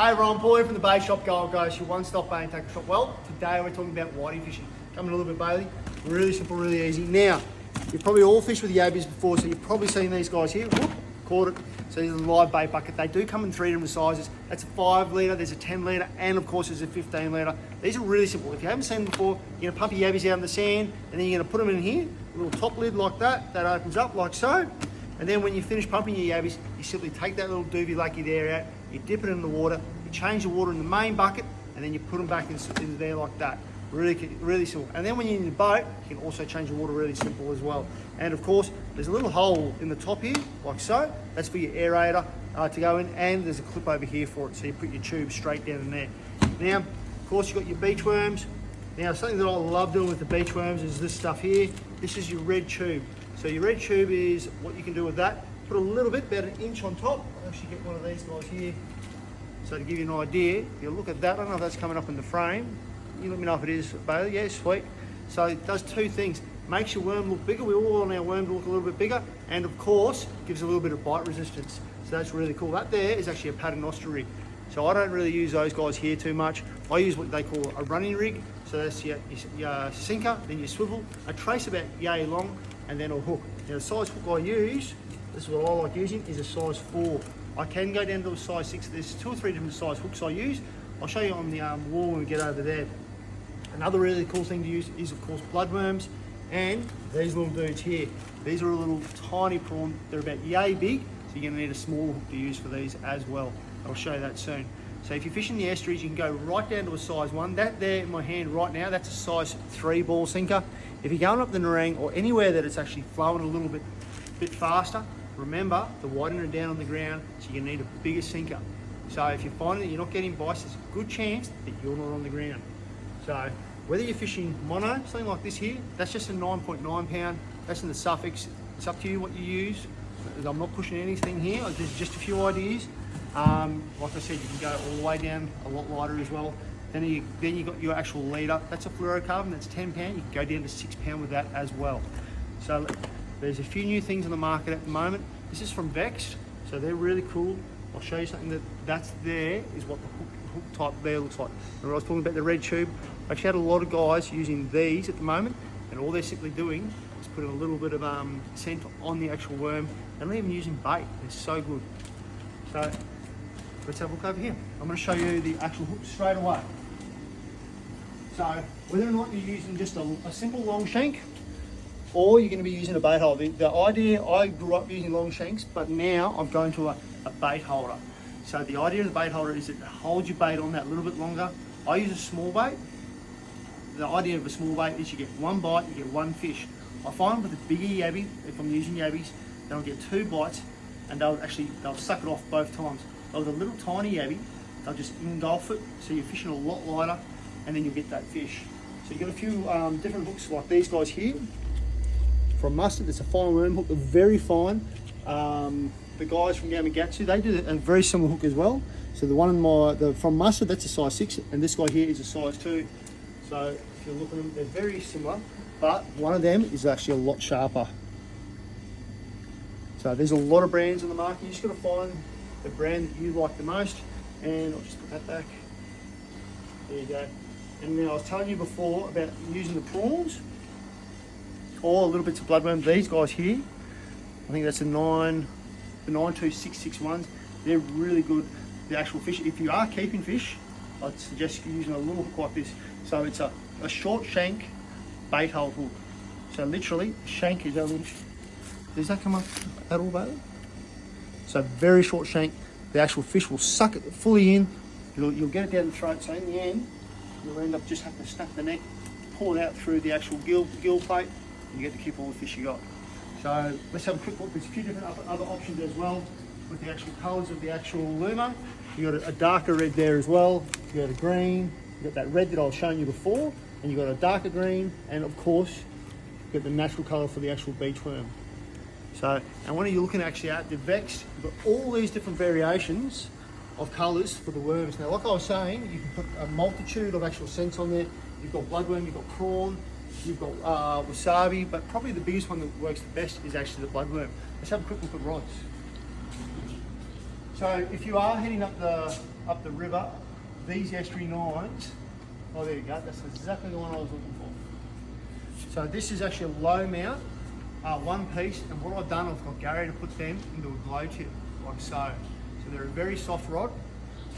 Hey everyone, Paul here from the Bay Shop Gold Coast, your one-stop bait and tackle shop. Well, today we're talking about whiting fishing. Coming a little bit Bailey, really simple, really easy. Now, you've probably all fished with yabies before, so you've probably seen these guys here. Whoop, caught it. So there's a live bait bucket. They do come in 3 different sizes. That's a 5 litre, there's a 10 litre, and of course there's a 15 litre. These are really simple. If you haven't seen them before, you're gonna pump your yabies out in the sand, and then you're gonna put them in here, a little top lid like that, that opens up like so. And then when you finish pumping your yabies, you simply take that little doobie lucky there out, you dip it in the water, you change the water in the main bucket, and then you put them back into there like that. Really simple. And then when you're in the boat, you can also change the water really simple as well. And of course, there's a little hole in the top here, like so. That's for your aerator to go in, and there's a clip over here for it, so you put your tube straight down in there. Now, of course, you've got your beach worms. Now, something that I love doing with the beach worms is this stuff here. This is your red tube. So your red tube is what you can do with that. Put a little bit, about 1 inch on top. I'll actually get one of these guys here. So to give you an idea, if you look at that, I don't know if that's coming up in the frame. You let me know if it is, Bailey. Yeah, sweet. So it does 2 things. Makes your worm look bigger. We all want our worm to look a little bit bigger. And of course, gives a little bit of bite resistance. So that's really cool. That there is actually a pattern estuary. So I don't really use those guys here too much. I use what they call a running rig. So that's your sinker, then your swivel, a trace about yay long, and then a hook. Now the size hook I use, this is what I like using, is a size 4. I can go down to a size 6. There's 2 or 3 different size hooks I use. I'll show you on the wall when we get over there. Another really cool thing to use is of course bloodworms, and these little dudes here. These are a little tiny prawn. They're about yay big, so you're gonna need a small hook to use for these as well. I'll show you that soon. So if you're fishing the estuaries, you can go right down to a size 1. That there in my hand right now, that's a size 3 ball sinker. If you're going up the Nerang or anywhere that it's actually flowing a little bit faster, remember to widen it down on the ground, so you're gonna need a bigger sinker. So if you're finding that you're not getting bites, there's a good chance that you're not on the ground. So whether you're fishing mono, something like this here, that's just a 9.9 pound, that's in the Suffolk. It's up to you what you use. I'm not pushing anything here, there's just a few ideas. Like I said, you can go all the way down a lot lighter as well. Then you got your actual leader. That's a fluorocarbon, that's 10 pound. You can go down to 6 pound with that as well. So there's a few new things on the market at the moment. This is from Vex, so they're really cool. I'll show you something that's there, is what the hook type there looks like. Remember I was talking about the red tube? I actually had a lot of guys using these at the moment, and all they're simply doing is putting a little bit of scent on the actual worm. They're not even using bait, they're so good. So let's have a look over here. I'm going to show you the actual hook straight away. So whether or not you're using just a simple long shank, or you're going to be using a bait holder. The idea, I grew up using long shanks, but now I'm going to a bait holder. So the idea of the bait holder is that it holds your bait on that a little bit longer. I use a small bait. The idea of a small bait is you get 1 bite, you get 1 fish. I find with a bigger yabby, if I'm using yabbies, then I'll get 2 bites, and they'll suck it off both times. But with a little tiny yabby, they'll just engulf it, so you're fishing a lot lighter, and then you'll get that fish. So you've got a few different hooks like these guys here. From Mustard, it's a fine worm hook, they're very fine. The guys from Yamagatsu, they do a very similar hook as well. So the one in from Mustard, that's a size 6, and this guy here is a size 2. So if you look at them, they're very similar, but one of them is actually a lot sharper. So there's a lot of brands on the market. You just got to find the brand that you like the most, and I'll just put that back. There you go. And now I was telling you before about using the prawns or little bits of bloodworm. These guys here, I think that's the 92661s. They're really good. The actual fish, if you are keeping fish, I'd suggest you using a little hook like this. So it's a short shank bait hold hook. So literally, shank is only, does that come up at all, Bailey? So very short shank. The actual fish will suck it fully in. You'll get it down the throat. So in the end, you'll end up just having to snap the neck, pull it out through the actual gill plate, and you get to keep all the fish you got. So let's have a quick look. There's a few different other options as well with the actual colours of the actual luma. You got a darker red there as well. You got a green. You got that red that I was showing you before, and you got a darker green, and of course, you got the natural colour for the actual beach worm. So, and when you're looking actually at the Vex, you've got all these different variations of colours for the worms. Now, like I was saying, you can put a multitude of actual scents on there. You've got bloodworm, you've got prawn, you've got wasabi, but probably the biggest one that works the best is actually the bloodworm. Let's have a quick look at rods. So if you are heading up the river, these estuary 9s, oh there you go, that's exactly the one I was looking for. So this is actually a low mount, one piece, and what I've done, I've got Gary to put them into a glow tip, like so. So they're a very soft rod,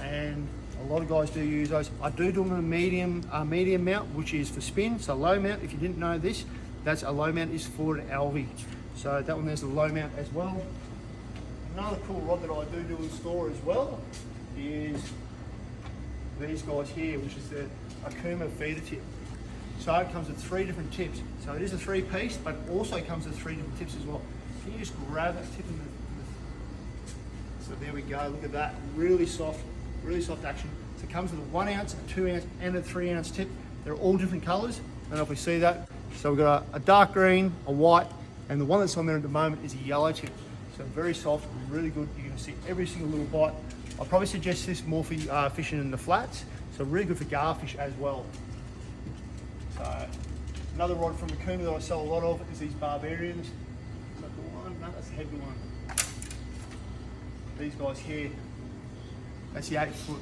and a lot of guys do use those. I do them in a medium mount, which is for spin. So low mount, if you didn't know this, that's a low mount is for an LV. So that one there's a low mount as well. Another cool rod that I do install as well is these guys here, which is the Akuma feeder tip. So it comes with 3 different tips. So it is a 3-piece, but it also comes with 3 different tips as well. Can you just grab that tip in the so there we go, look at that, really soft action. So it comes with a 1 ounce, a 2 ounce, and a 3 ounce tip. They're all different colors. I don't know if we see that. So we've got a dark green, a white, and the one that's on there at the moment is a yellow tip. So very soft, really good. You're gonna see every single little bite. I'd probably suggest this more for fishing in the flats. So really good for garfish as well. So another rod from Akuma that I sell a lot of is these Barbarians. Is that the one? No, that's the heavy one. These guys here, that's the 8-foot.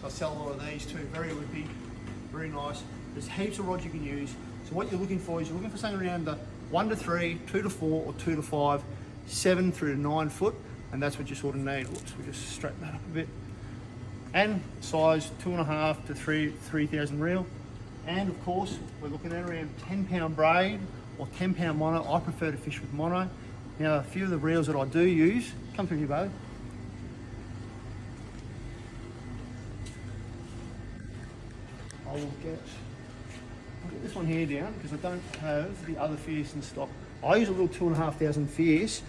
So I sell a lot of these too, very lippy, very nice. There's heaps of rods you can use. So what you're looking for is you're looking for something around the 1 to 3, 2 to 4, or 2 to 5, 7 through to 9 foot, and that's what you sort of need. Whoops, we just straighten that up a bit. And size 2.5 to 3,000 reel. And of course, we're looking at around 10-pound braid or 10-pound mono. I prefer to fish with mono. Now, a few of the reels that I do use, come through here, babe. I'll get this one here down because I don't have the other fierce in stock. I use a little 2,500 fierce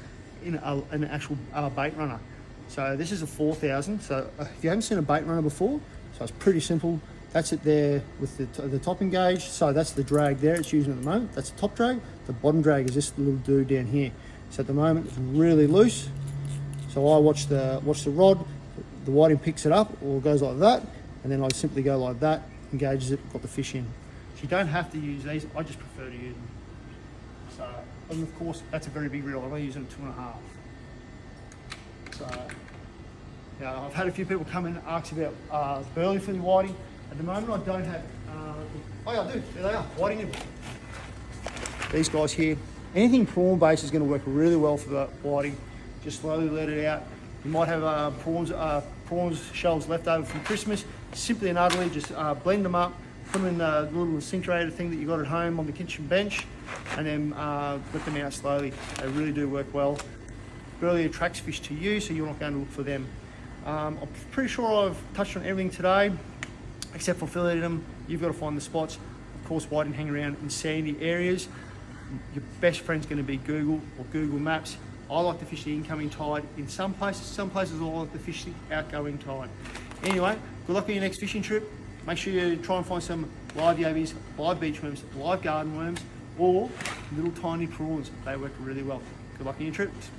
in an actual bait runner. So this is a 4,000. So if you haven't seen a bait runner before, so it's pretty simple. That's it there with the top engaged. So that's the drag there it's using at the moment. That's the top drag. The bottom drag is this little dude down here. So at the moment it's really loose. So I watch the rod, the whiting picks it up or goes like that, and then I simply go like that, engages it, got the fish in. So you don't have to use these, I just prefer to use them. So, and of course that's a very big reel, I'm only using 2.5. So, now I've had a few people come in and ask about burley for the whiting. At the moment I don't have, oh yeah I do, there they are, whiting nibble. These guys here. Anything prawn based is going to work really well for the whiting. Just slowly let it out. You might have prawns shells left over from Christmas. Simply and utterly just blend them up, put them in the little incinerator thing that you got at home on the kitchen bench, and then let them out slowly. They really do work well. Burley attracts fish to you, so you're not going to look for them. I'm pretty sure I've touched on everything today, except for filleting them. You've got to find the spots. Of course, whiting hang around in sandy areas. Your best friend's going to be Google or Google Maps. I like to fish the incoming tide in some places I like to fish the outgoing tide. Anyway, good luck on your next fishing trip. Make sure you try and find some live yabies, live beach worms, live garden worms, or little tiny prawns. They work really well. Good luck on your trips.